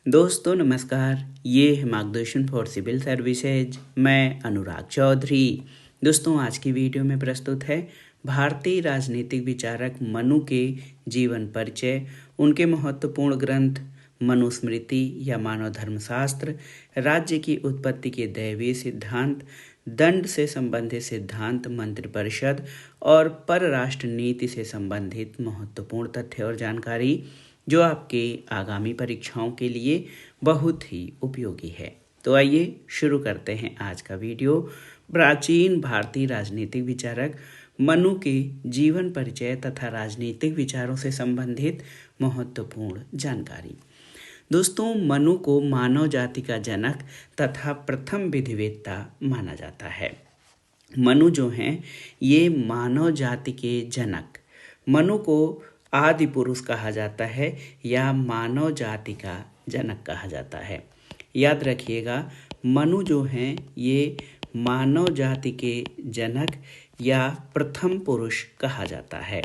दोस्तों नमस्कार। ये है मार्गदर्शन फॉर सिविल सर्विसेज। मैं अनुराग चौधरी। दोस्तों आज की वीडियो में प्रस्तुत है भारतीय राजनीतिक विचारक मनु के जीवन परिचय, उनके महत्वपूर्ण ग्रंथ मनुस्मृति या मानव धर्मशास्त्र, राज्य की उत्पत्ति के दैवीय सिद्धांत, दंड से संबंधित सिद्धांत, मंत्रिपरिषद और परराष्ट्र नीति से संबंधित महत्वपूर्ण तथ्य और जानकारी जो आपके आगामी परीक्षाओं के लिए बहुत ही उपयोगी है। तो आइए शुरू करते हैं आज का वीडियो। प्राचीन भारतीय राजनीतिक विचारक मनु के जीवन परिचय तथा राजनीतिक विचारों से संबंधित महत्वपूर्ण जानकारी। दोस्तों, मनु को मानव जाति का जनक तथा प्रथम विधिवेत्ता माना जाता है। मनु जो हैं ये मानव जाति के जनक, मनु को आदि पुरुष कहा जाता है या मानव जाति का जनक कहा जाता है। याद रखिएगा, मनु जो हैं ये मानव जाति के जनक या प्रथम पुरुष कहा जाता है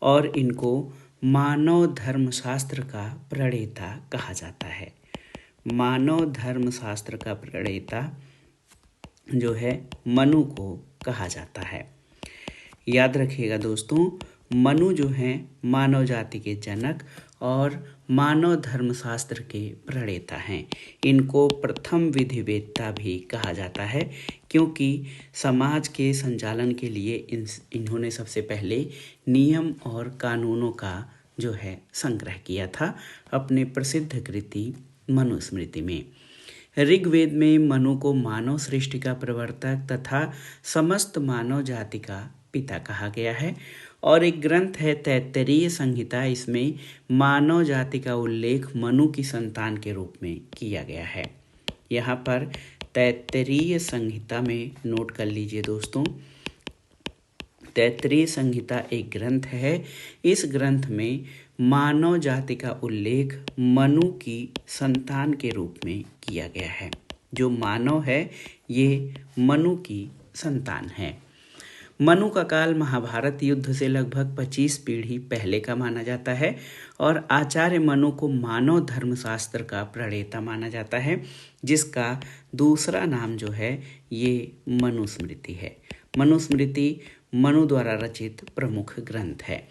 और इनको मानव धर्मशास्त्र का प्रणेता कहा जाता है। मानव धर्मशास्त्र का प्रणेता जो है मनु को कहा जाता है। याद रखिएगा दोस्तों, मनु जो हैं मानव जाति के जनक और मानव धर्मशास्त्र के प्रणेता हैं। इनको प्रथम विधिवेत्ता भी कहा जाता है क्योंकि समाज के संचालन के लिए इन्होंने सबसे पहले नियम और कानूनों का जो है संग्रह किया था अपने प्रसिद्ध कृति मनुस्मृति में। ऋग्वेद में मनु को मानव सृष्टि का प्रवर्तक तथा समस्त मानव जाति का पिता कहा गया है और एक ग्रंथ है तैत्तिरीय संहिता, इसमें मानव जाति का उल्लेख मनु की संतान के रूप में किया गया है। यहाँ पर तैत्तिरीय संहिता में नोट कर लीजिए दोस्तों, तैत्तिरीय संहिता एक ग्रंथ है। इस ग्रंथ में मानव जाति का उल्लेख मनु की संतान के रूप में किया गया है। जो मानव है ये मनु की संतान है। मनु का काल महाभारत युद्ध से लगभग 25 पीढ़ी पहले का माना जाता है और आचार्य मनु को मानव धर्मशास्त्र का प्रणेता माना जाता है, जिसका दूसरा नाम जो है ये मनुस्मृति है। मनुस्मृति मनु द्वारा रचित प्रमुख ग्रंथ है।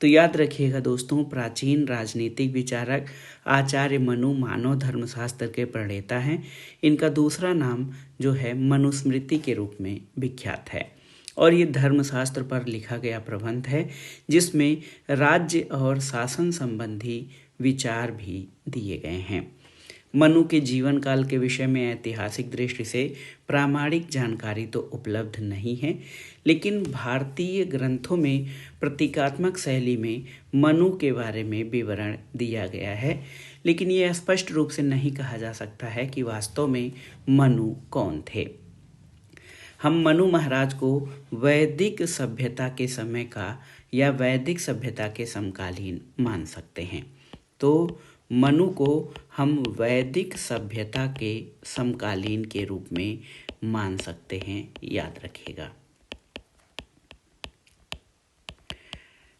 तो याद रखिएगा दोस्तों, प्राचीन राजनीतिक विचारक आचार्य मनु मानव धर्मशास्त्र के प्रणेता हैं। इनका दूसरा नाम जो है मनुस्मृति के रूप में विख्यात है और ये धर्मशास्त्र पर लिखा गया प्रबंध है जिसमें राज्य और शासन संबंधी विचार भी दिए गए हैं। मनु के जीवन काल के विषय में ऐतिहासिक दृष्टि से प्रामाणिक जानकारी तो उपलब्ध नहीं है, लेकिन भारतीय ग्रंथों में प्रतीकात्मक शैली में मनु के बारे में विवरण दिया गया है, लेकिन ये स्पष्ट रूप से नहीं कहा जा सकता है कि वास्तव में मनु कौन थे। हम मनु महाराज को वैदिक सभ्यता के समय का या वैदिक सभ्यता के समकालीन मान सकते हैं। तो मनु को हम वैदिक सभ्यता के समकालीन के रूप में मान सकते हैं, याद रखिएगा।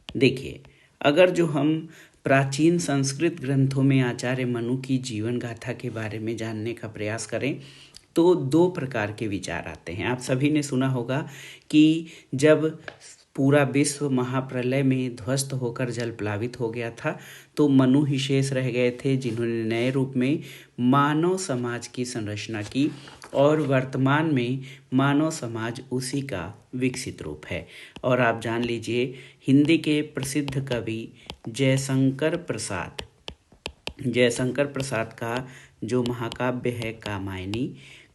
देखिए, अगर जो हम प्राचीन संस्कृत ग्रंथों में आचार्य मनु की जीवन गाथा के बारे में जानने का प्रयास करें तो दो प्रकार के विचार आते हैं। आप सभी ने सुना होगा कि जब पूरा विश्व महाप्रलय में ध्वस्त होकर जल प्लावित हो गया था तो मनु ही शेष रह गए थे, जिन्होंने नए रूप में मानव समाज की संरचना की और वर्तमान में मानव समाज उसी का विकसित रूप है। और आप जान लीजिए, हिंदी के प्रसिद्ध कवि जयशंकर प्रसाद का जो महाकाव्य है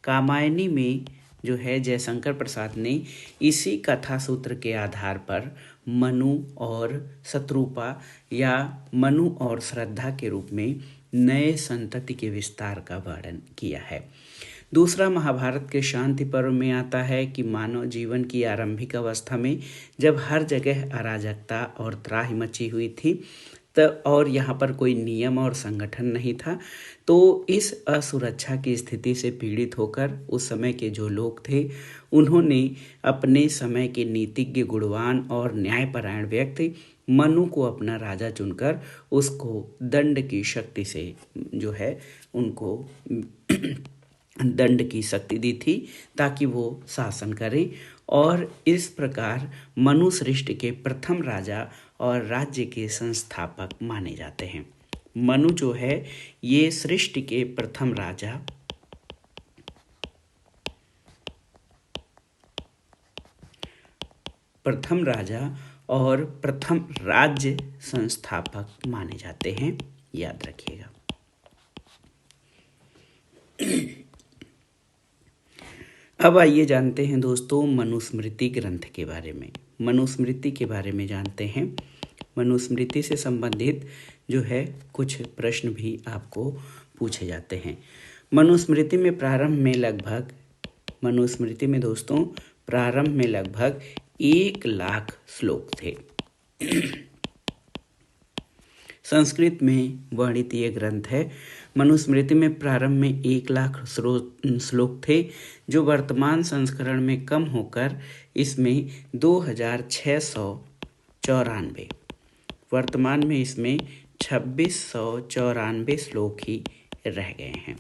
कामायनी में जो है जयशंकर प्रसाद ने इसी कथा सूत्र के आधार पर मनु और शत्रुपा या मनु और श्रद्धा के रूप में नए संतति के विस्तार का वर्णन किया है। दूसरा महाभारत के शांति पर्व में आता है कि मानव जीवन की आरंभिक अवस्था में जब हर जगह अराजकता और त्राहि मची हुई थी और यहाँ पर कोई नियम और संगठन नहीं था, तो इस असुरक्षा की स्थिति से पीड़ित होकर उस समय के जो लोग थे उन्होंने अपने समय के नीतिज्ञ, गुणवान और न्यायपरायण व्यक्ति मनु को अपना राजा चुनकर उसको दंड की शक्ति से जो है उनको दंड की शक्ति दी थी ताकि वो शासन करें। और इस प्रकार मनु सृष्टि के प्रथम राजा और राज्य के संस्थापक माने जाते हैं। मनु जो है ये सृष्टि के प्रथम राजा और प्रथम राज्य संस्थापक माने जाते हैं, याद रखिएगा। अब आइए जानते हैं दोस्तों मनुस्मृति ग्रंथ के बारे में। मनुस्मृति के बारे में जानते हैं। मनुस्मृति से संबंधित जो है कुछ प्रश्न भी आपको पूछे जाते हैं। मनुस्मृति में दोस्तों प्रारंभ में लगभग 1 लाख श्लोक थे। संस्कृत में वर्णित ये ग्रंथ है। मनुस्मृति में प्रारंभ में 1 लाख श्लोक थे, जो वर्तमान संस्करण में कम होकर इसमें 2694, वर्तमान में इसमें 2694 श्लोक ही रह गए हैं।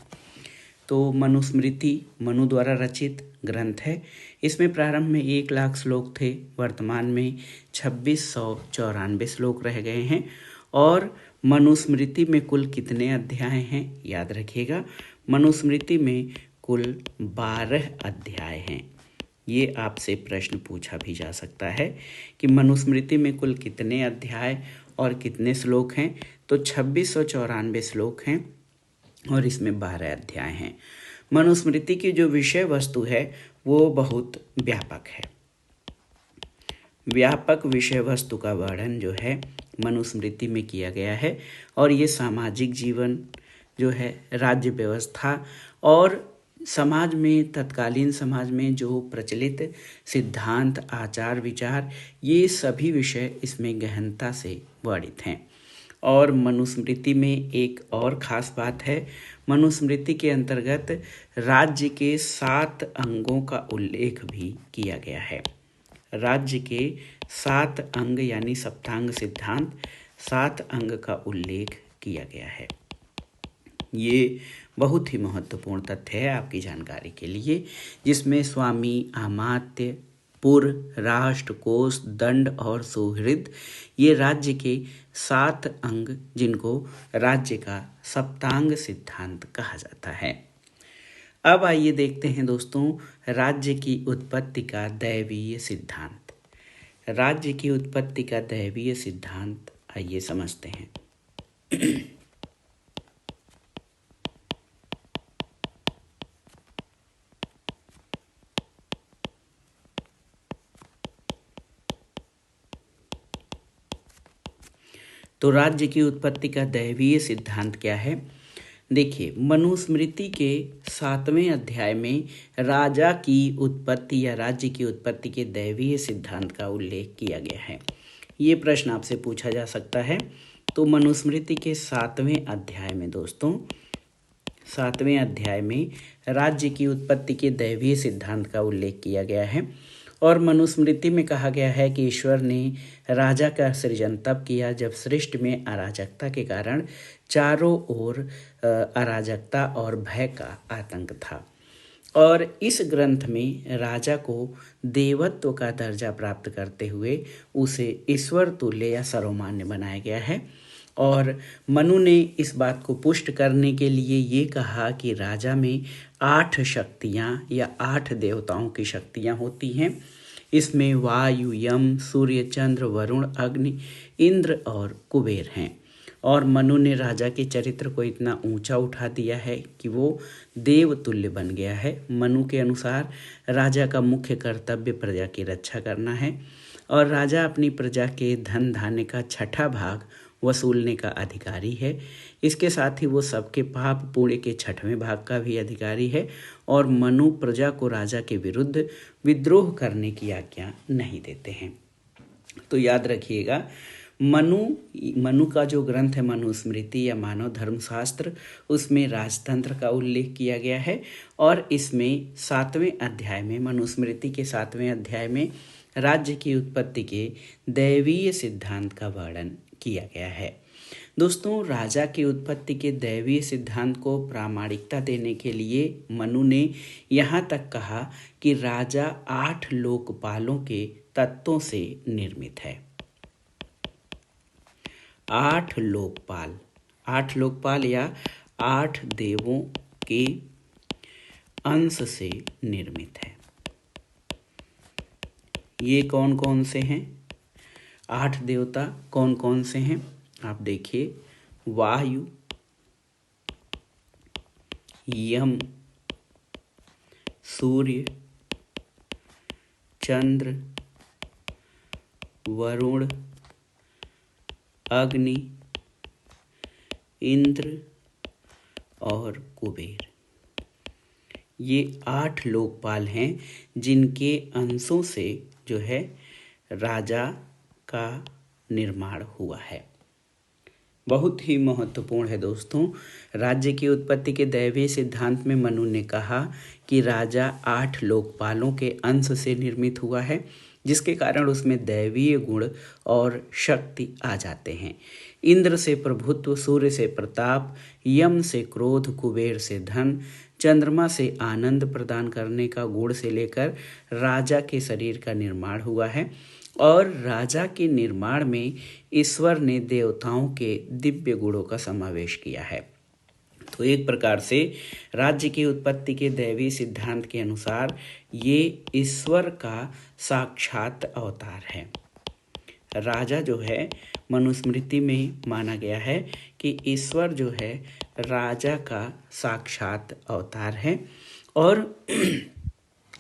तो मनुस्मृति मनु द्वारा रचित ग्रंथ है। इसमें प्रारंभ में 1 लाख श्लोक थे, वर्तमान में 2694 श्लोक रह गए हैं। और मनुस्मृति में कुल कितने अध्याय हैं, याद रखिएगा। मनुस्मृति में कुल 12 अध्याय हैं। ये आपसे प्रश्न पूछा भी जा सकता है कि मनुस्मृति में कुल कितने अध्याय और कितने श्लोक हैं। तो 2694 श्लोक हैं और इसमें 12 अध्याय हैं। मनुस्मृति की जो विषय वस्तु है वो बहुत व्यापक है। व्यापक विषय वस्तु का वर्णन जो है मनुस्मृति में किया गया है। और ये सामाजिक जीवन जो है, राज्य व्यवस्था और समाज में, तत्कालीन समाज में जो प्रचलित सिद्धांत, आचार विचार, ये सभी विषय इसमें गहनता से वर्णित हैं। और मनुस्मृति में एक और ख़ास बात है, मनुस्मृति के अंतर्गत राज्य के 7 अंगों का उल्लेख भी किया गया है। राज्य के 7 अंग यानी सप्तांग सिद्धांत, 7 अंग का उल्लेख किया गया है। ये बहुत ही महत्वपूर्ण तथ्य है आपकी जानकारी के लिए, जिसमें स्वामी, अमात्य, पुर, राष्ट्र, कोष, दंड और सुहृद, ये राज्य के 7 अंग, जिनको राज्य का सप्तांग सिद्धांत कहा जाता है। अब आइए देखते हैं दोस्तों राज्य की उत्पत्ति का दैवीय सिद्धांत। राज्य की उत्पत्ति का दैवीय सिद्धांत आइए समझते हैं। तो राज्य की उत्पत्ति का दैवीय सिद्धांत क्या है? देखिए, मनुस्मृति के 7वें अध्याय में राजा की उत्पत्ति या राज्य की उत्पत्ति के दैवीय सिद्धांत का उल्लेख किया गया है। ये प्रश्न आपसे पूछा जा सकता है। तो मनुस्मृति के 7वें अध्याय में दोस्तों, 7वें अध्याय में राज्य की उत्पत्ति के दैवीय सिद्धांत का उल्लेख किया गया है। और मनुस्मृति में कहा गया है कि ईश्वर ने राजा का सृजन तब किया जब सृष्टि में अराजकता के कारण चारों ओर अराजकता और भय का आतंक था। और इस ग्रंथ में राजा को देवत्व का दर्जा प्राप्त करते हुए उसे ईश्वर तुल्य या सर्वमान्य बनाया गया है। और मनु ने इस बात को पुष्ट करने के लिए ये कहा कि राजा में 8 शक्तियाँ या 8 देवताओं की शक्तियाँ होती हैं। इसमें वायु, यम, सूर्य, चंद्र, वरुण, अग्नि, इंद्र और कुबेर हैं। और मनु ने राजा के चरित्र को इतना ऊंचा उठा दिया है कि वो देवतुल्य बन गया है। मनु के अनुसार राजा का मुख्य कर्तव्य प्रजा की रक्षा करना है और राजा अपनी प्रजा के धन धान्य का 6ठा भाग वसूलने का अधिकारी है। इसके साथ ही वो सबके पाप पुण्य के 6वें भाग का भी अधिकारी है। और मनु प्रजा को राजा के विरुद्ध विद्रोह करने की आज्ञा नहीं देते हैं। तो याद रखिएगा, मनु का जो ग्रंथ है मनुस्मृति या मानव धर्मशास्त्र, उसमें राजतंत्र का उल्लेख किया गया है। और इसमें 7वें अध्याय में, मनुस्मृति के 7वें अध्याय में राज्य की उत्पत्ति के दैवीय सिद्धांत का वर्णन किया गया है। दोस्तों, राजा की उत्पत्ति के दैवीय सिद्धांत को प्रामाणिकता देने के लिए मनु ने यहाँ तक कहा कि राजा 8 लोकपालों के तत्वों से निर्मित है। 8 लोकपाल या 8 देवों के अंश से निर्मित है। ये कौन कौन से हैं? 8 देवता कौन कौन से हैं? आप देखिए, वायु, यम, सूर्य, चंद्र, वरुण, अग्नि, इंद्र और कुबेर। ये 8 लोकपाल हैं जिनके अंशों से जो है राजा का निर्माण हुआ है। बहुत ही महत्वपूर्ण है दोस्तों। राज्य की उत्पत्ति के दैवीय सिद्धांत में मनु ने कहा कि राजा 8 लोकपालों के अंश से निर्मित हुआ है, जिसके कारण उसमें दैवीय गुण और शक्ति आ जाते हैं। इंद्र से प्रभुत्व, सूर्य से प्रताप, यम से क्रोध, कुबेर से धन, चंद्रमा से आनंद प्रदान करने का गुण से लेकर राजा के शरीर का निर्माण हुआ है। और राजा के निर्माण में ईश्वर ने देवताओं के दिव्य गुणों का समावेश किया है। तो एक प्रकार से राज्य की उत्पत्ति के दैवीय सिद्धांत के अनुसार ये ईश्वर का साक्षात अवतार है। राजा जो है, मनुस्मृति में माना गया है कि ईश्वर जो है राजा का साक्षात अवतार है और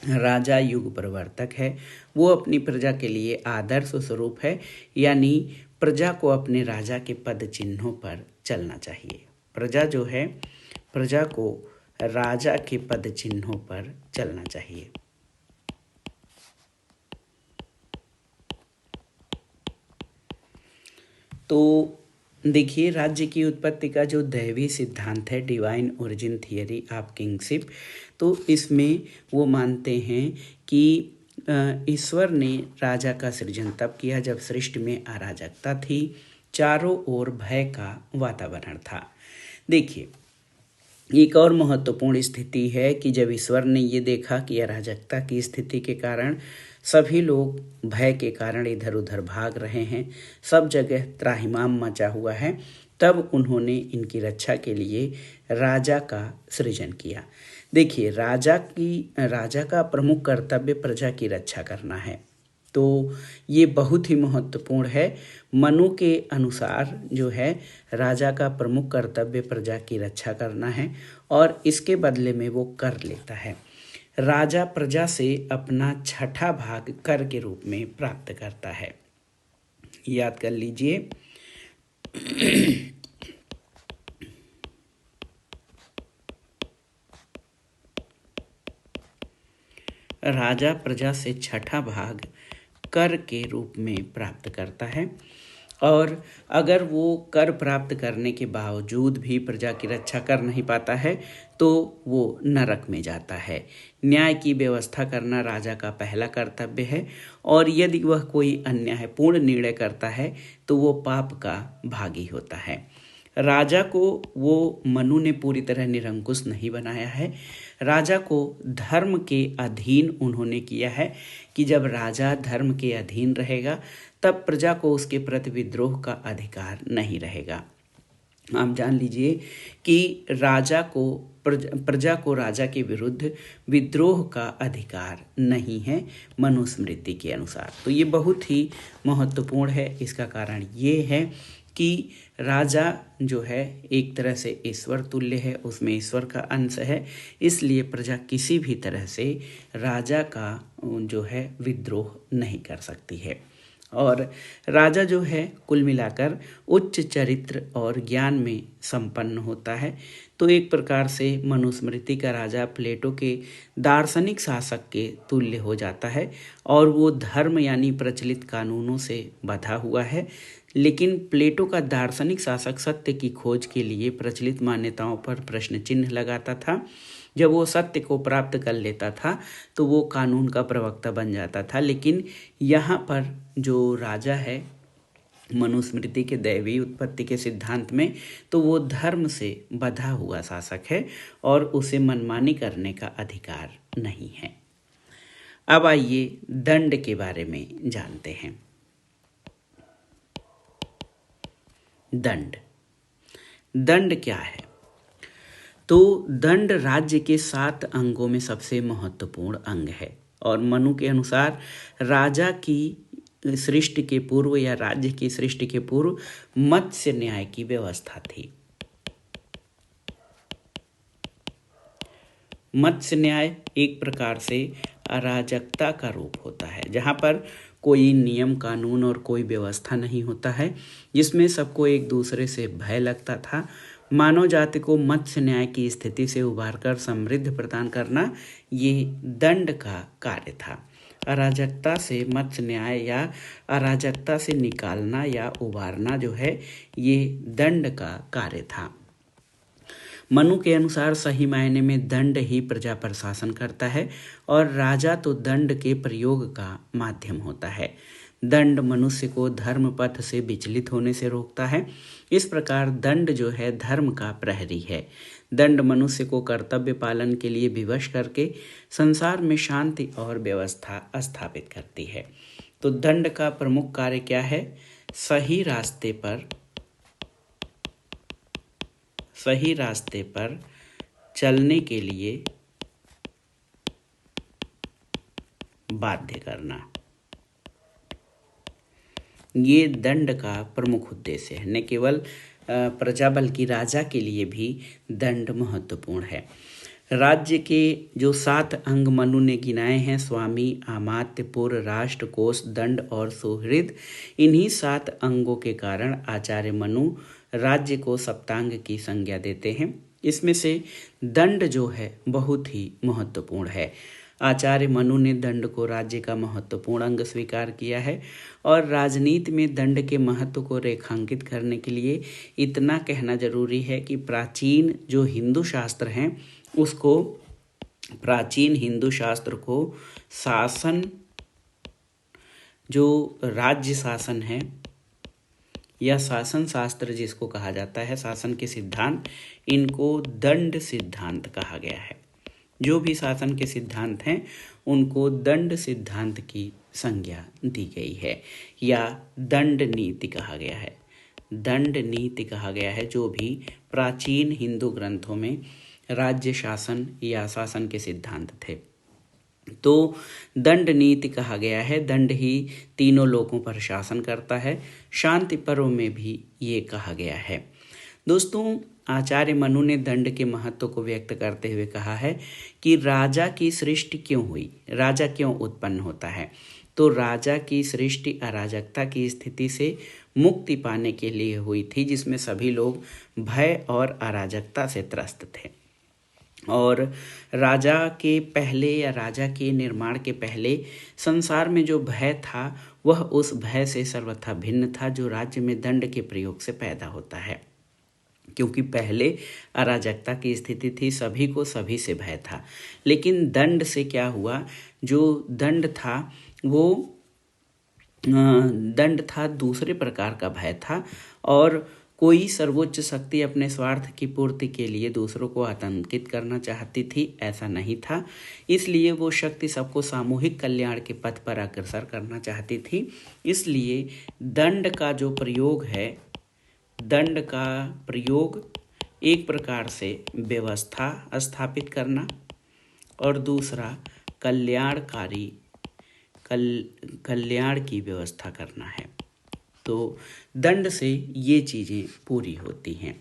राजा युग प्रवर्तक है। वो अपनी प्रजा के लिए आदर्श स्वरूप है, यानी प्रजा को अपने राजा के पद चिन्हों पर चलना चाहिए। प्रजा जो है, प्रजा को राजा के पद चिन्हों पर चलना चाहिए। तो देखिए, राज्य की उत्पत्ति का जो दैवीय सिद्धांत है, divine origin theory of kingship, तो इसमें वो मानते हैं कि ईश्वर ने राजा का सृजन तब किया जब सृष्टि में अराजकता थी, चारों ओर भय का वातावरण था। देखिए, एक और महत्वपूर्ण स्थिति है कि जब ईश्वर ने ये देखा कि अराजकता की स्थिति के कारण सभी लोग भय के कारण इधर उधर भाग रहे हैं, सब जगह त्राहिमाम मचा हुआ है, तब उन्होंने इनकी रक्षा के लिए राजा का सृजन किया। देखिए, राजा का प्रमुख कर्तव्य प्रजा की रक्षा करना है। तो ये बहुत ही महत्वपूर्ण है। मनु के अनुसार जो है राजा का प्रमुख कर्तव्य प्रजा की रक्षा करना है और इसके बदले में वो कर लेता है। राजा प्रजा से अपना 6ठा भाग कर के रूप में प्राप्त करता है। याद कर लीजिए, राजा प्रजा से 6ठा भाग कर के रूप में प्राप्त करता है और अगर वो कर प्राप्त करने के बावजूद भी प्रजा की रक्षा कर नहीं पाता है तो वो नरक में जाता है। न्याय की व्यवस्था करना राजा का पहला कर्तव्य है और यदि वह कोई अन्यायपूर्ण निर्णय करता है तो वो पाप का भागी होता है। राजा को वो मनु ने पूरी तरह निरंकुश नहीं बनाया है। राजा को धर्म के अधीन उन्होंने किया है कि जब राजा धर्म के अधीन रहेगा तब प्रजा को उसके प्रति विद्रोह का अधिकार नहीं रहेगा। आप जान लीजिए कि प्रजा को राजा के विरुद्ध विद्रोह का अधिकार नहीं है मनुस्मृति के अनुसार। तो ये बहुत ही महत्वपूर्ण है। इसका कारण ये है कि राजा जो है एक तरह से ईश्वर तुल्य है, उसमें ईश्वर का अंश है, इसलिए प्रजा किसी भी तरह से राजा का जो है विद्रोह नहीं कर सकती है। और राजा जो है कुल मिलाकर उच्च चरित्र और ज्ञान में संपन्न होता है। तो एक प्रकार से मनुस्मृति का राजा प्लेटो के दार्शनिक शासक के तुल्य हो जाता है और वो धर्म यानी प्रचलित कानूनों से बंधा हुआ है। लेकिन प्लेटो का दार्शनिक शासक सत्य की खोज के लिए प्रचलित मान्यताओं पर प्रश्न चिन्ह लगाता था। जब वो सत्य को प्राप्त कर लेता था तो वो कानून का प्रवक्ता बन जाता था। लेकिन यहाँ पर जो राजा है मनुस्मृति के दैवी उत्पत्ति के सिद्धांत में, तो वो धर्म से बंधा हुआ शासक है और उसे मनमानी करने का अधिकार नहीं है। अब आइए दंड के बारे में जानते हैं। दंड दंड क्या है? तो दंड राज्य के 7 अंगों में सबसे महत्वपूर्ण अंग है और मनु के अनुसार राजा की सृष्टि के पूर्व या राज्य की सृष्टि के पूर्व मत्स्य न्याय की व्यवस्था थी। मत्स्य न्याय एक प्रकार से अराजकता का रूप होता है, जहाँ पर कोई नियम कानून और कोई व्यवस्था नहीं होता है, जिसमें सबको एक दूसरे से भय लगता था। मानव जाति को मत्स्य न्याय की स्थिति से उबारकर समृद्धि प्रदान करना ये दंड का कार्य था। अराजकता से मत्स्य न्याय या अराजकता से निकालना या उबारना जो है ये दंड का कार्य था। मनु के अनुसार सही मायने में दंड ही प्रजा पर शासन करता है और राजा तो दंड के प्रयोग का माध्यम होता है। दंड मनुष्य को धर्म पथ से विचलित होने से रोकता है। इस प्रकार दंड जो है धर्म का प्रहरी है। दंड मनुष्य को कर्तव्य पालन के लिए विवश करके संसार में शांति और व्यवस्था स्थापित करती है। तो दंड का प्रमुख कार्य क्या है? सही रास्ते पर चलने के लिए बाध्य करना, ये दंड का प्रमुख उद्देश्य है। न केवल प्रजा बल्कि राजा के लिए भी दंड महत्वपूर्ण है। राज्य के जो 7 अंग मनु ने गिनाए हैं, स्वामी, अमात्य, पुर, राष्ट्र, कोष, दंड और सुहृद, इन्हीं 7 अंगों के कारण आचार्य मनु राज्य को सप्तांग की संज्ञा देते हैं। इसमें से दंड जो है बहुत ही महत्वपूर्ण है। आचार्य मनु ने दंड को राज्य का महत्वपूर्ण अंग स्वीकार किया है और राजनीति में दंड के महत्व को रेखांकित करने के लिए इतना कहना जरूरी है कि प्राचीन जो हिंदू शास्त्र हैं प्राचीन हिंदू शास्त्र को शासन, जो राज्य शासन है या शासन शास्त्र जिसको कहा जाता है, शासन के सिद्धांत, इनको दंड सिद्धांत कहा गया है। जो भी शासन के सिद्धांत हैं उनको दंड सिद्धांत की संज्ञा दी गई है या दंड नीति कहा गया है। दंड नीति कहा गया है जो भी प्राचीन हिंदू ग्रंथों में राज्य शासन या शासन के सिद्धांत थे, तो दंड नीति कहा गया है। दंड ही तीनों लोकों पर शासन करता है। शांति पर्व में भी ये कहा गया है। दोस्तों, आचार्य मनु ने दंड के महत्व को व्यक्त करते हुए कहा है कि राजा की सृष्टि क्यों हुई, राजा क्यों उत्पन्न होता है। तो राजा की सृष्टि अराजकता की स्थिति से मुक्ति पाने के लिए हुई थी, जिसमें सभी लोग भय और अराजकता से त्रस्त थे। और राजा के पहले या राजा के निर्माण के पहले संसार में जो भय था वह उस भय से सर्वथा भिन्न था जो राज्य में दंड के प्रयोग से पैदा होता है। क्योंकि पहले अराजकता की स्थिति थी, सभी को सभी से भय था। लेकिन दंड से क्या हुआ, जो दंड था वो दंड था दूसरे प्रकार का भय था और कोई सर्वोच्च शक्ति अपने स्वार्थ की पूर्ति के लिए दूसरों को आतंकित करना चाहती थी, ऐसा नहीं था। इसलिए वो शक्ति सबको सामूहिक कल्याण के पथ पर अग्रसर करना चाहती थी। इसलिए दंड का जो प्रयोग है, दंड का प्रयोग एक प्रकार से व्यवस्था स्थापित करना और दूसरा कल्याण की व्यवस्था करना है। तो दंड से ये चीज़ें पूरी होती हैं।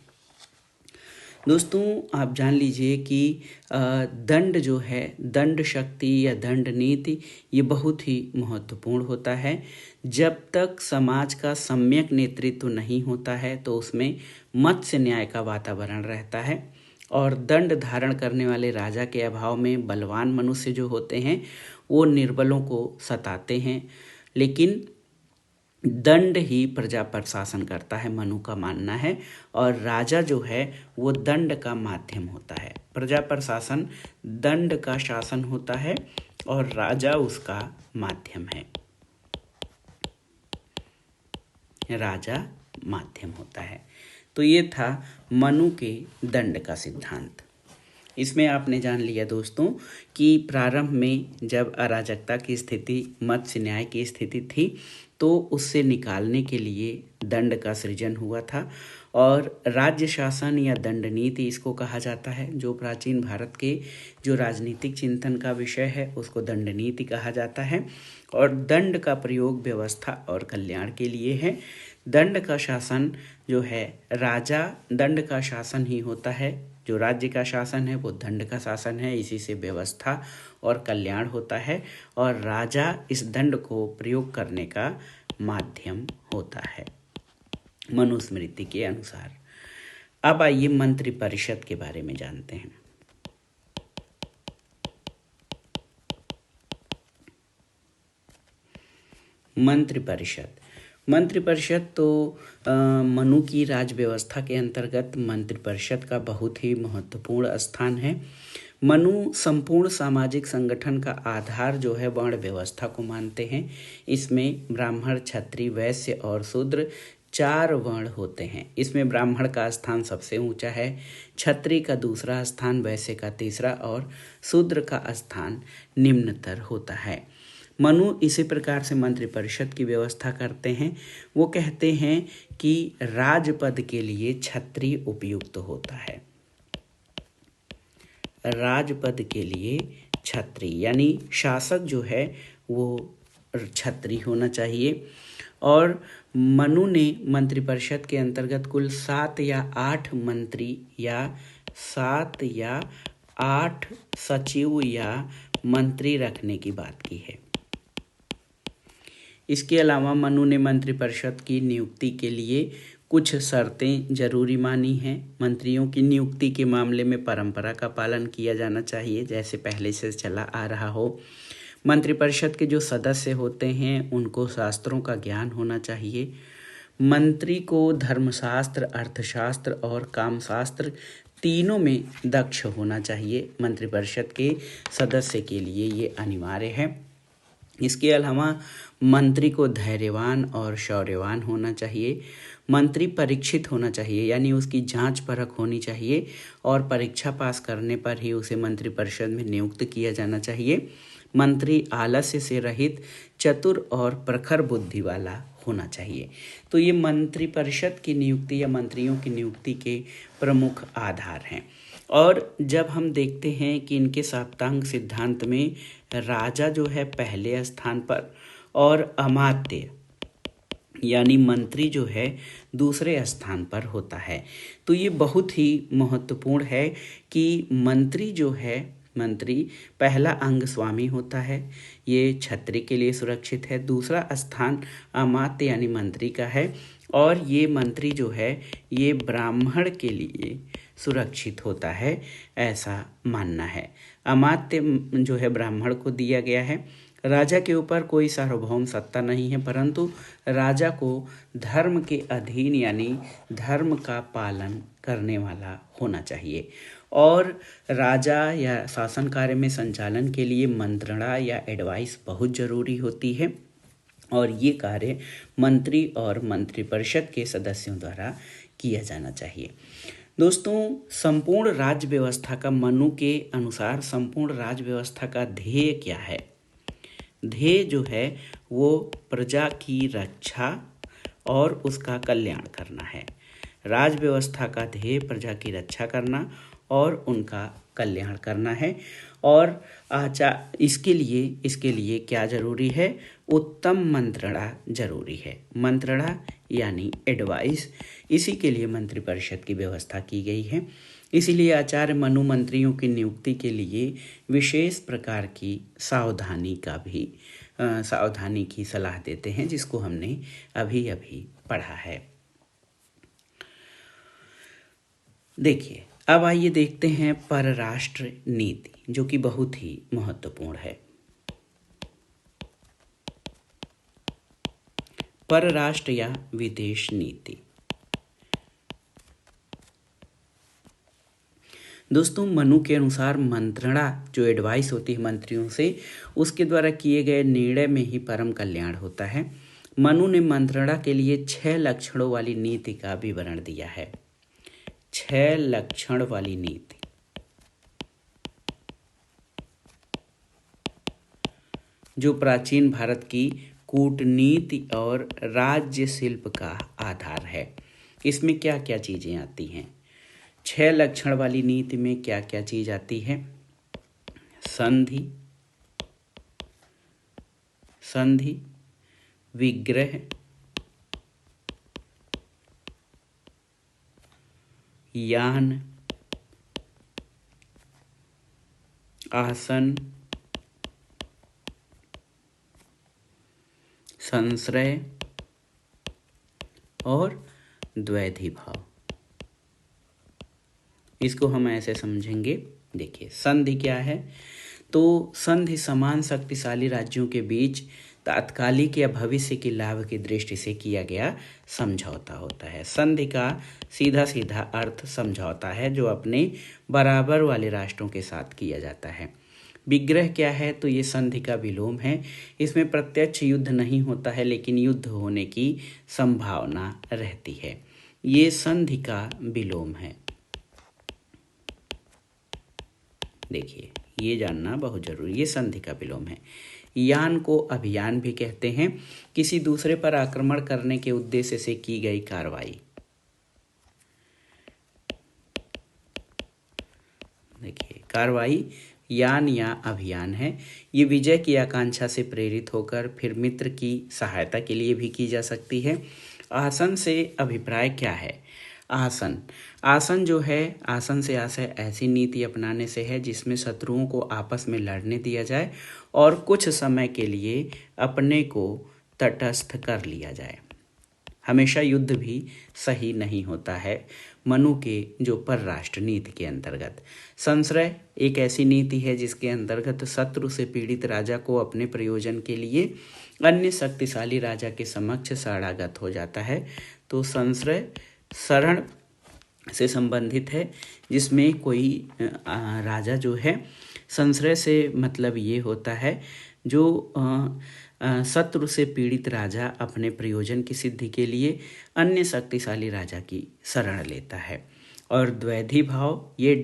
दोस्तों, आप जान लीजिए कि दंड जो है, दंड शक्ति या दंड नीति, ये बहुत ही महत्वपूर्ण होता है। जब तक समाज का सम्यक नेतृत्व नहीं होता है तो उसमें मत्स्य न्याय का वातावरण रहता है और दंड धारण करने वाले राजा के अभाव में बलवान मनुष्य जो होते हैं वो निर्बलों को सताते हैं। लेकिन दंड ही प्रजा पर शासन करता है, मनु का मानना है। और राजा जो है वो दंड का माध्यम होता है। प्रजा पर शासन दंड का शासन होता है और राजा उसका माध्यम है। राजा माध्यम होता है। तो ये था मनु के दंड का सिद्धांत। इसमें आपने जान लिया दोस्तों कि प्रारंभ में जब अराजकता की स्थिति, मत्स्य न्याय की स्थिति थी, तो उससे निकालने के लिए दंड का सृजन हुआ था। और राज्य शासन या दंड नीति इसको कहा जाता है। जो प्राचीन भारत के जो राजनीतिक चिंतन का विषय है उसको दंड नीति कहा जाता है। और दंड का प्रयोग व्यवस्था और कल्याण के लिए है। दंड का शासन जो है, राजा दंड का शासन ही होता है। जो राज्य का शासन है वो दंड का शासन है, इसी से व्यवस्था और कल्याण होता है। और राजा इस दंड को प्रयोग करने का माध्यम होता है मनुस्मृति के अनुसार। अब आइए मंत्रिपरिषद के बारे में जानते हैं। मंत्रिपरिषद तो मनु की राज व्यवस्था के अंतर्गत मंत्रिपरिषद का बहुत ही महत्वपूर्ण स्थान है। मनु संपूर्ण सामाजिक संगठन का आधार जो है वर्ण व्यवस्था को मानते हैं। इसमें ब्राह्मण, क्षत्रिय, वैश्य और शूद्र 4 वर्ण होते हैं। इसमें ब्राह्मण का स्थान सबसे ऊंचा है, क्षत्रिय का दूसरा स्थान, वैश्य का तीसरा और शूद्र का स्थान निम्नतर होता है। मनु इसी प्रकार से मंत्रिपरिषद की व्यवस्था करते हैं। वो कहते हैं कि राजपद के लिए क्षत्रिय उपयुक्त होता है। राजपद के लिए क्षत्रिय यानी शासक जो है वो क्षत्रिय होना चाहिए। और मनु ने मंत्रिपरिषद के अंतर्गत कुल 7 या 8 मंत्री या 7 या 8 सचिव या मंत्री रखने की बात की है। इसके अलावा मनु ने मंत्रिपरिषद की नियुक्ति के लिए कुछ शर्तें जरूरी मानी हैं। मंत्रियों की नियुक्ति के मामले में परंपरा का पालन किया जाना चाहिए, जैसे पहले से चला आ रहा हो। मंत्रिपरिषद के जो सदस्य होते हैं उनको शास्त्रों का ज्ञान होना चाहिए। मंत्री को धर्मशास्त्र, अर्थशास्त्र और कामशास्त्र तीनों में दक्ष होना चाहिए। मंत्रिपरिषद के सदस्य के लिए ये अनिवार्य है। इसके अलावा मंत्री को धैर्यवान और शौर्यवान होना चाहिए। मंत्री परीक्षित होना चाहिए, यानी उसकी जांच परख होनी चाहिए और परीक्षा पास करने पर ही उसे मंत्रिपरिषद में नियुक्त किया जाना चाहिए। मंत्री आलस्य से रहित, चतुर और प्रखर बुद्धि वाला होना चाहिए। तो ये मंत्रिपरिषद की नियुक्ति या मंत्रियों की नियुक्ति के प्रमुख आधार हैं। और जब हम देखते हैं कि इनके साप्तांग सिद्धांत में राजा जो है पहले स्थान पर और अमात्य यानी मंत्री जो है दूसरे स्थान पर होता है। तो ये बहुत ही महत्वपूर्ण है कि मंत्री जो है, मंत्री पहला अंग स्वामी होता है, ये क्षत्रिय के लिए सुरक्षित है। दूसरा स्थान अमात्य यानी मंत्री का है और ये मंत्री जो है ये ब्राह्मण के लिए सुरक्षित होता है, ऐसा मानना है। अमात्य जो है ब्राह्मण को दिया गया है। राजा के ऊपर कोई सार्वभौम सत्ता नहीं है, परंतु राजा को धर्म के अधीन यानी धर्म का पालन करने वाला होना चाहिए। और राजा या शासन कार्य में संचालन के लिए मंत्रणा या एडवाइस बहुत जरूरी होती है और ये कार्य मंत्री और मंत्रिपरिषद के सदस्यों द्वारा किया जाना चाहिए। दोस्तों, संपूर्ण राज्य व्यवस्था का मनु के अनुसार संपूर्ण राज्य व्यवस्था का ध्येय क्या है? ध्येय जो है वो प्रजा की रक्षा और उसका कल्याण करना है। राज व्यवस्था का ध्येय प्रजा की रक्षा करना और उनका कल्याण करना है। और इसके लिए क्या जरूरी है? उत्तम मंत्रणा जरूरी है। मंत्रणा यानी एडवाइस, इसी के लिए मंत्रिपरिषद की व्यवस्था की गई है। इसीलिए आचार्य मनु मंत्रियों की नियुक्ति के लिए विशेष प्रकार की सावधानी की सलाह देते हैं, जिसको हमने अभी अभी पढ़ा है। देखिए, अब आइए देखते हैं परराष्ट्र नीति, जो कि बहुत ही महत्वपूर्ण है। परराष्ट्र या विदेश नीति। दोस्तों, मनु के अनुसार मंत्रणा जो एडवाइस होती है मंत्रियों से, उसके द्वारा किए गए निर्णय में ही परम कल्याण होता है। मनु ने मंत्रणा के लिए 6 लक्षणों वाली नीति का विवरण दिया है। 6 लक्षण वाली नीति जो प्राचीन भारत की कूटनीति और राज्य शिल्प का आधार है। इसमें क्या क्या चीजें आती हैं? 6 लक्षण वाली नीति में क्या क्या चीज आती है? संधि, विग्रह, यान, आसन, संश्रय और द्वैधी भाव। इसको हम ऐसे समझेंगे। देखिए, संधि क्या है? तो संधि समान शक्तिशाली राज्यों के बीच तात्कालिक या भविष्य के लाभ की दृष्टि से किया गया समझौता होता है। संधि का सीधा सीधा अर्थ समझौता है जो अपने बराबर वाले राष्ट्रों के साथ किया जाता है। विग्रह क्या है? तो ये संधि का विलोम है। इसमें प्रत्यक्ष युद्ध नहीं होता है, लेकिन युद्ध होने की संभावना रहती है। ये संधि का विलोम है। देखिए, ये जानना बहुत जरूरी, ये संधि का विलोम है। यान को अभियान भी कहते हैं, किसी दूसरे पर आक्रमण करने के उद्देश्य से की गई कार्रवाई। देखिए, कार्रवाई यान या अभियान है। ये विजय की आकांक्षा से प्रेरित होकर फिर मित्र की सहायता के लिए भी की जा सकती है। आसन से अभिप्राय क्या है? आसन जो है, आसन से आशय ऐसी नीति अपनाने से है जिसमें शत्रुओं को आपस में लड़ने दिया जाए और कुछ समय के लिए अपने को तटस्थ कर लिया जाए। हमेशा युद्ध भी सही नहीं होता है मनु के जो परराष्ट्र नीति के अंतर्गत। संश्रय एक ऐसी नीति है जिसके अंतर्गत शत्रु से पीड़ित राजा को अपने प्रयोजन के लिए अन्य शक्तिशाली राजा के समक्ष शरणागत हो जाता है। तो संश्रय शरण से संबंधित है, जिसमें कोई राजा जो है, संश्रय से मतलब ये होता है जो शत्रु से पीड़ित राजा अपने प्रयोजन की सिद्धि के लिए अन्य शक्तिशाली राजा की शरण लेता है। और द्वैधी भाव ये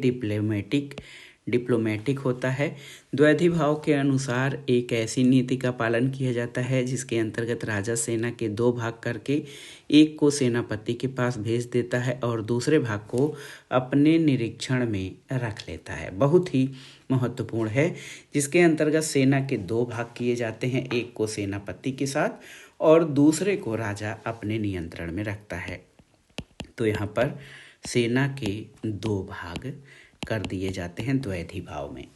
डिप्लोमेटिक होता है। द्वैधी भाव के अनुसार एक ऐसी नीति का पालन किया जाता है जिसके अंतर्गत राजा सेना के 2 भाग करके एक को सेनापति के पास भेज देता है और दूसरे भाग को अपने निरीक्षण में रख लेता है। बहुत ही महत्वपूर्ण है, जिसके अंतर्गत सेना के 2 भाग किए जाते हैं, एक को सेनापति के साथ और दूसरे को राजा अपने नियंत्रण में रखता है। तो यहाँ पर सेना के 2 भाग कर दिए जाते हैं द्वैधी भाव में।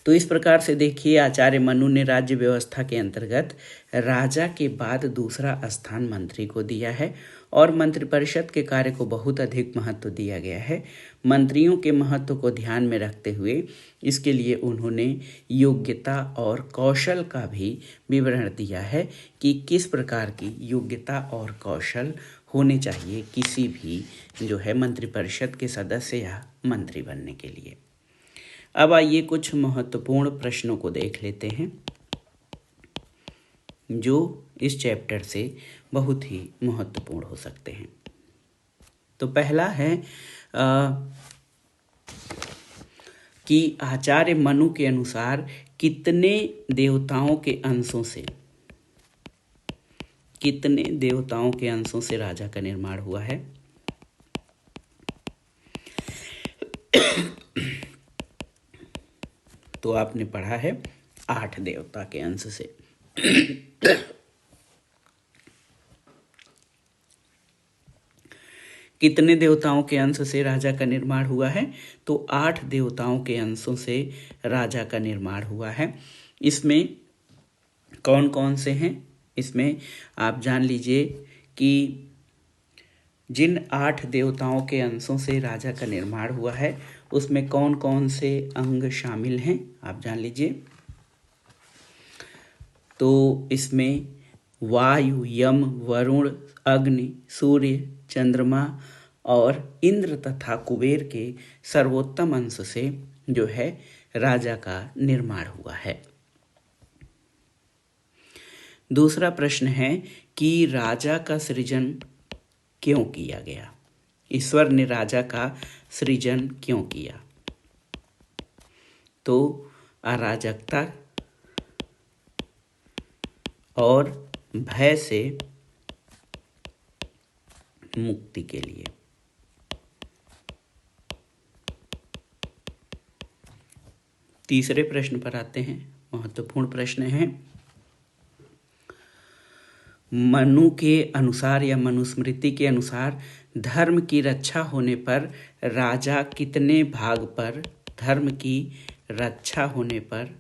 तो इस प्रकार से देखिए, आचार्य मनु ने राज्य व्यवस्था के अंतर्गत राजा के बाद दूसरा स्थान मंत्री को दिया है और मंत्रिपरिषद के कार्य को बहुत अधिक महत्व दिया गया है। मंत्रियों के महत्व को ध्यान में रखते हुए इसके लिए उन्होंने योग्यता और कौशल का भी विवरण दिया है कि किस प्रकार की योग्यता और कौशल होने चाहिए किसी भी जो है मंत्रिपरिषद के सदस्य या मंत्री बनने के लिए। अब आइए कुछ महत्वपूर्ण प्रश्नों को देख लेते हैं जो इस चैप्टर से बहुत ही महत्वपूर्ण हो सकते हैं। तो पहला है कि आचार्य मनु के अनुसार कितने देवताओं के अंशों से राजा का निर्माण हुआ है? तो आपने पढ़ा है 8 देवता के अंश से। कितने देवताओं के अंश से राजा का निर्माण हुआ है? तो 8 देवताओं के अंशों से राजा का निर्माण हुआ है। इसमें कौन कौन से हैं? इसमें आप जान लीजिए कि जिन 8 देवताओं के अंशों से राजा का निर्माण हुआ है उसमें कौन कौन से अंग शामिल हैं, आप जान लीजिए। तो इसमें वायु, यम, वरुण, अग्नि, सूर्य, चंद्रमा और इंद्र तथा कुबेर के सर्वोत्तम अंश से जो है राजा का निर्माण हुआ है। दूसरा प्रश्न है कि राजा का सृजन क्यों किया गया? ईश्वर ने राजा का सृजन क्यों किया? तो अराजकता और भय से मुक्ति के लिए। तीसरे प्रश्न पर आते हैं। महत्वपूर्ण प्रश्न है, मनु के अनुसार या मनुस्मृति के अनुसार धर्म की रक्षा होने पर राजा कितने भाग पर, धर्म की रक्षा होने पर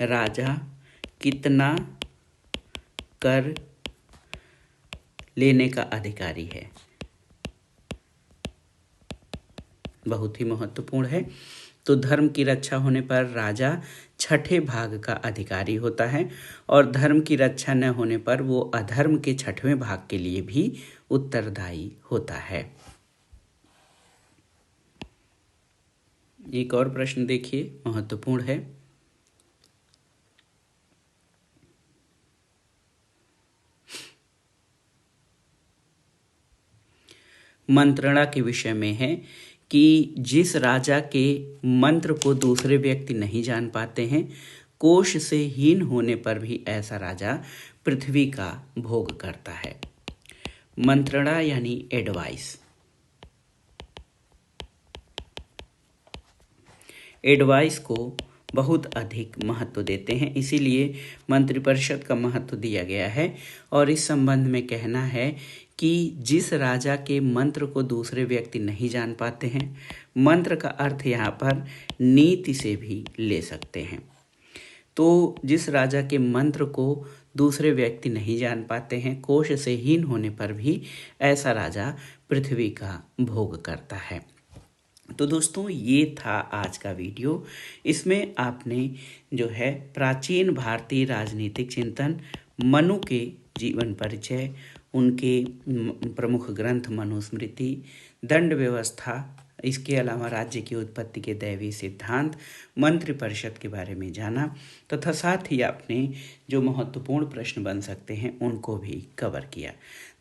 राजा कितना कर लेने का अधिकारी है? बहुत ही महत्वपूर्ण है। तो धर्म की रक्षा होने पर राजा छठे भाग का अधिकारी होता है और धर्म की रक्षा न होने पर वो अधर्म के छठवें भाग के लिए भी उत्तरदायी होता है। एक और प्रश्न देखिए, महत्वपूर्ण है। मंत्रणा के विषय में है कि जिस राजा के मंत्र को दूसरे व्यक्ति नहीं जान पाते हैं, कोश से हीन होने पर भी ऐसा राजा पृथ्वी का भोग करता है। मंत्रणा यानी एडवाइस। एडवाइस को बहुत अधिक महत्व देते हैं, इसीलिए मंत्रिपरिषद का महत्व दिया गया है। और इस संबंध में कहना है कि जिस राजा के मंत्र को दूसरे व्यक्ति नहीं जान पाते हैं, मंत्र का अर्थ यहाँ पर नीति से भी ले सकते हैं। तो जिस राजा के मंत्र को दूसरे व्यक्ति नहीं जान पाते हैं, कोश से हीन होने पर भी ऐसा राजा पृथ्वी का भोग करता है। तो दोस्तों, ये था आज का वीडियो। इसमें आपने जो है प्राचीन भारतीय राजनीतिक चिंतन, मनु के जीवन परिचय, उनके प्रमुख ग्रंथ मनुस्मृति, दंड व्यवस्था, इसके अलावा राज्य की उत्पत्ति के दैवी सिद्धांत, मंत्रिपरिषद के बारे में जाना तथा साथ ही आपने जो महत्वपूर्ण प्रश्न बन सकते हैं उनको भी कवर किया।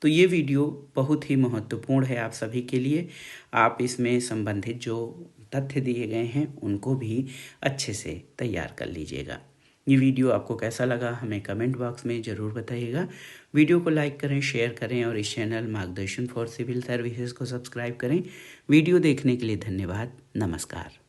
तो ये वीडियो बहुत ही महत्वपूर्ण है आप सभी के लिए। आप इसमें संबंधित जो तथ्य दिए गए हैं उनको भी अच्छे से तैयार कर लीजिएगा। ये वीडियो आपको कैसा लगा हमें कमेंट बॉक्स में ज़रूर बताइएगा। वीडियो को लाइक करें, शेयर करें और इस चैनल मार्गदर्शन फॉर सिविल सर्विसेज को सब्सक्राइब करें। वीडियो देखने के लिए धन्यवाद। नमस्कार।